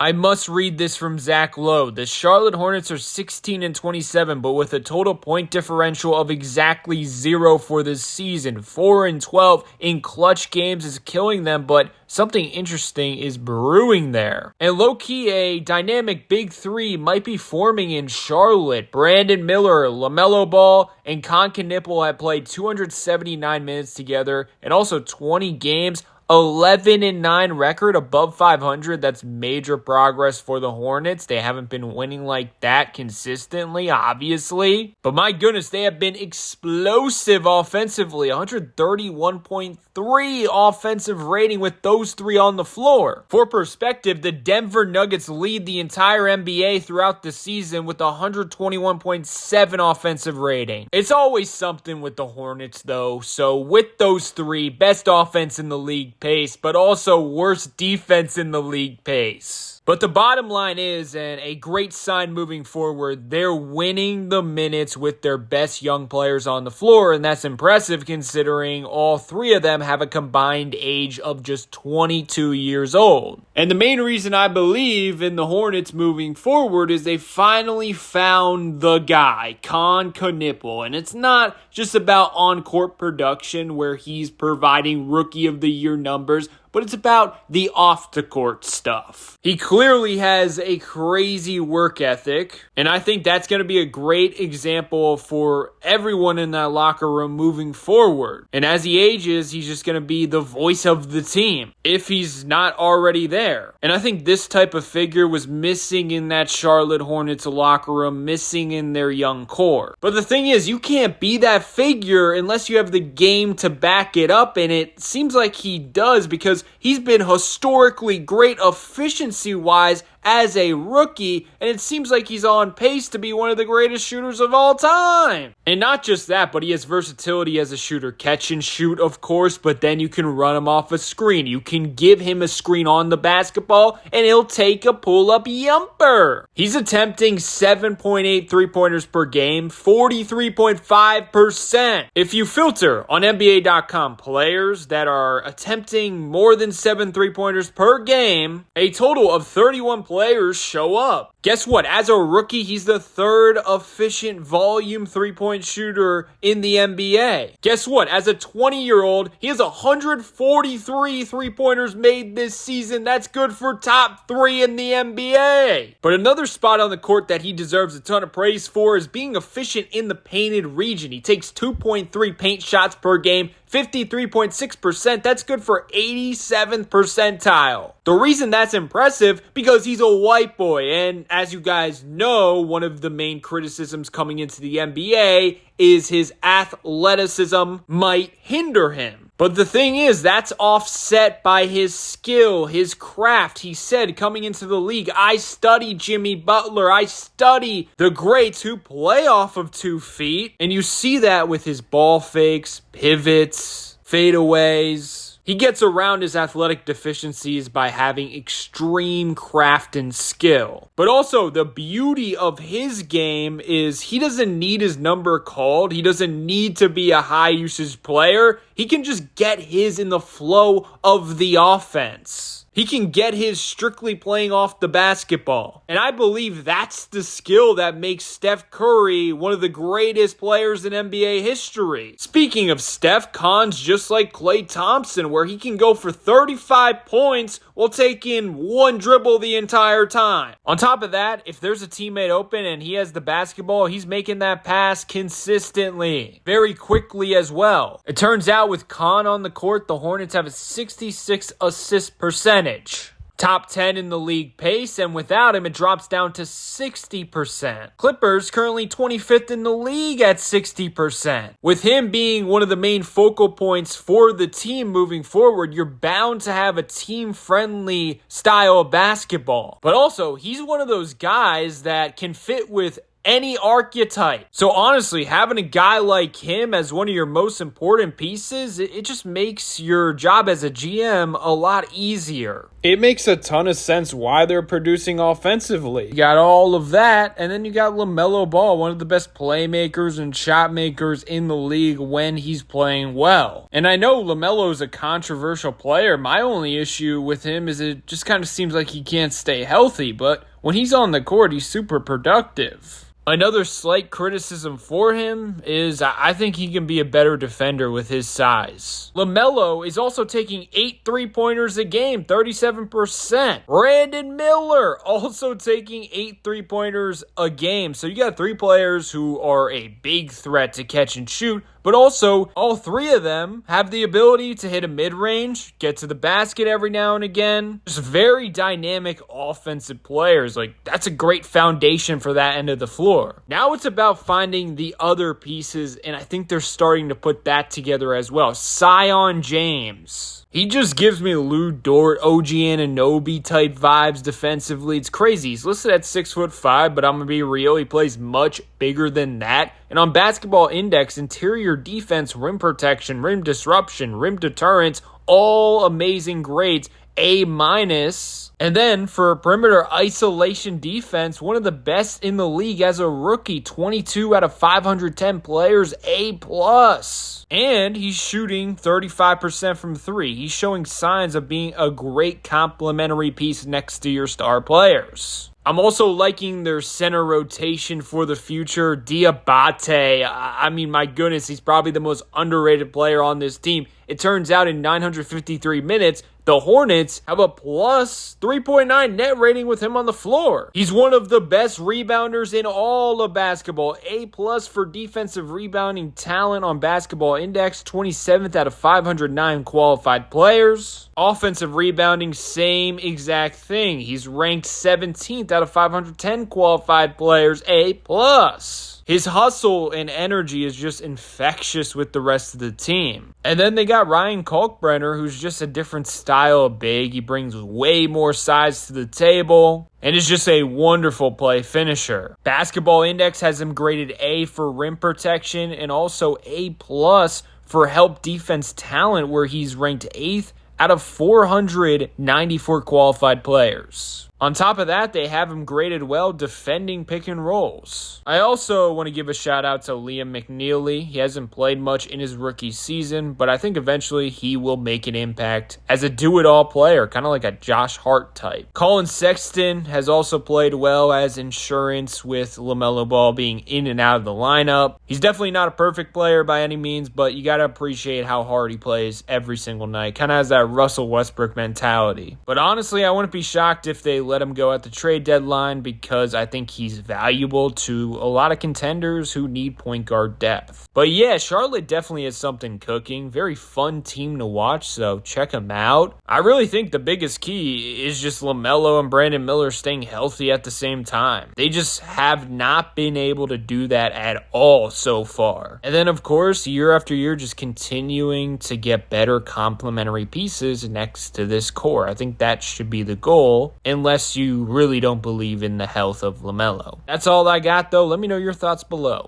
I must read this from Zach Lowe. The Charlotte Hornets are 16-27, but with a total point differential of exactly 0 for this season. 4-12 in clutch games is killing them, but something interesting is brewing there. And low-key, a dynamic big three might be forming in Charlotte. Brandon Miller, LaMelo Ball, and Kon Knueppel have played 279 minutes together and also 20 games. 11-9 record above 500. That's major progress for the Hornets. They haven't been winning like that consistently, obviously. But my goodness, they have been explosive offensively. 131.3 offensive rating with those three on the floor. For perspective, the Denver Nuggets lead the entire NBA throughout the season with 121.7 offensive rating. It's always something with the Hornets, though. So with those three, best offense in the league pace, but also worst defense in the league pace. But the bottom line is, and a great sign moving forward, they're winning the minutes with their best young players on the floor, and that's impressive considering all three of them have a combined age of just 22 years old. And the main reason I believe in the Hornets moving forward is they finally found the guy, Kon Knueppel, and it's not just about on-court production where he's providing Rookie of the Year numbers, but it's about the off-the-court stuff. He clearly has a crazy work ethic, and I think that's going to be a great example for everyone in that locker room moving forward. And as he ages, he's just going to be the voice of the team, if he's not already there. And I think this type of figure was missing in that Charlotte Hornets locker room, missing in their young core. But the thing is, you can't be that figure unless you have the game to back it up, and it seems like he does because he's been historically great efficiency-wise as a rookie, and it seems like he's on pace to be one of the greatest shooters of all time. And not just that, but he has versatility as a shooter. Catch and shoot, of course, but then you can run him off a screen. You can give him a screen on the basketball, and he'll take a pull-up yumper. He's attempting 7.8 three-pointers per game, 43.5%. If you filter on NBA.com players that are attempting more than 7 three-pointers per game, a total of 31 players show up. Guess what? As a rookie, he's the third efficient volume three-point shooter in the NBA. Guess what? As a 20-year-old, he has 143 three-pointers made this season. That's good for top 3 in the NBA. But another spot on the court that he deserves a ton of praise for is being efficient in the painted region. He takes 2.3 paint shots per game, 53.6%. That's good for 87th percentile. The reason that's impressive, because he's a white boy, and as you guys know, one of the main criticisms coming into the NBA is his athleticism might hinder him. But the thing is, that's offset by his skill, his craft. He said coming into the league, I study Jimmy Butler. I study the greats who play off of 2 feet. And you see that with his ball fakes, pivots, fadeaways. He gets around his athletic deficiencies by having extreme craft and skill. But also, the beauty of his game is he doesn't need his number called. He doesn't need to be a high-usage player. He can just get his in the flow of the offense. He can get his strictly playing off the basketball. And I believe that's the skill that makes Steph Curry one of the greatest players in NBA history. Speaking of Steph, Kon's just like Klay Thompson, where he can go for 35 points while taking 1 dribble the entire time. On top of that, if there's a teammate open and he has the basketball, he's making that pass consistently, very quickly as well. It turns out with Kon on the court, the Hornets have a 66 assist percentage. Top 10 in the league pace, and without him, it drops down to 60%. Clippers currently 25th in the league at 60%. With him being one of the main focal points for the team moving forward, you're bound to have a team-friendly style of basketball. But also, he's one of those guys that can fit with any archetype. So honestly, having a guy like him as one of your most important pieces, it just makes your job as a GM a lot easier. It makes a ton of sense why they're producing offensively. You got all of that, and then you got LaMelo Ball, one of the best playmakers and shot makers in the league when he's playing well. And I know LaMelo's a controversial player. My only issue with him is it just kind of seems like he can't stay healthy, but when he's on the court, he's super productive. Another slight criticism for him is I think he can be a better defender with his size. LaMelo is also taking 8 3-pointers a game, 37%. Brandon Miller also taking 8 3-pointers a game. So you got 3 players who are a big threat to catch and shoot, but also all 3 of them have the ability to hit a mid-range, get to the basket every now and again. Just very dynamic offensive players. Like, that's a great foundation for that end of the floor. Now it's about finding the other pieces, and I think they're starting to put that together as well. Zion James. He just gives me Lou Dort, OG Anunoby type vibes defensively. It's crazy. He's listed at 6'5", but I'm going to be real. He plays much bigger than that. And on Basketball Index, interior defense, rim protection, rim disruption, rim deterrence, all amazing grades. A-. And then for perimeter isolation defense, one of the best in the league as a rookie, 22 out of 510 players, A+. And he's shooting 35% from 3. He's showing signs of being a great complementary piece next to your star players. I'm also liking their center rotation for the future. Diabate, I mean, my goodness, he's probably the most underrated player on this team. It turns out in 953 minutes, the Hornets have a plus 3.9 net rating with him on the floor. He's one of the best rebounders in all of basketball. A+ for defensive rebounding talent on Basketball Index, 27th out of 509 qualified players. Offensive rebounding, same exact thing. He's ranked 17th out of 510 qualified players. A+. His hustle and energy is just infectious with the rest of the team. And then they got Ryan Kalkbrenner, who's just a different style of big. He brings way more size to the table and is just a wonderful play finisher. Basketball Index has him graded A for rim protection and also A+ for help defense talent, where he's ranked 8th out of 494 qualified players. On top of that, they have him graded well defending pick and rolls. I also want to give a shout out to Liam McNeely. He hasn't played much in his rookie season, but I think eventually he will make an impact as a do-it-all player, kind of like a Josh Hart type. Colin Sexton has also played well as insurance with LaMelo Ball being in and out of the lineup. He's definitely not a perfect player by any means, but you got to appreciate how hard he plays every single night. Kind of has that Russell Westbrook mentality. But honestly, I wouldn't be shocked if they let him go at the trade deadline, because I think he's valuable to a lot of contenders who need point guard depth. But yeah, Charlotte definitely has something cooking. Very fun team to watch, so check them out. I really think the biggest key is just LaMelo and Brandon Miller staying healthy at the same time. They just have not been able to do that at all so far. And then, of course, year after year, just continuing to get better complementary pieces next to this core. I think that should be the goal, unless you really don't believe in the health of LaMelo. That's all I got, though. Let me know your thoughts below.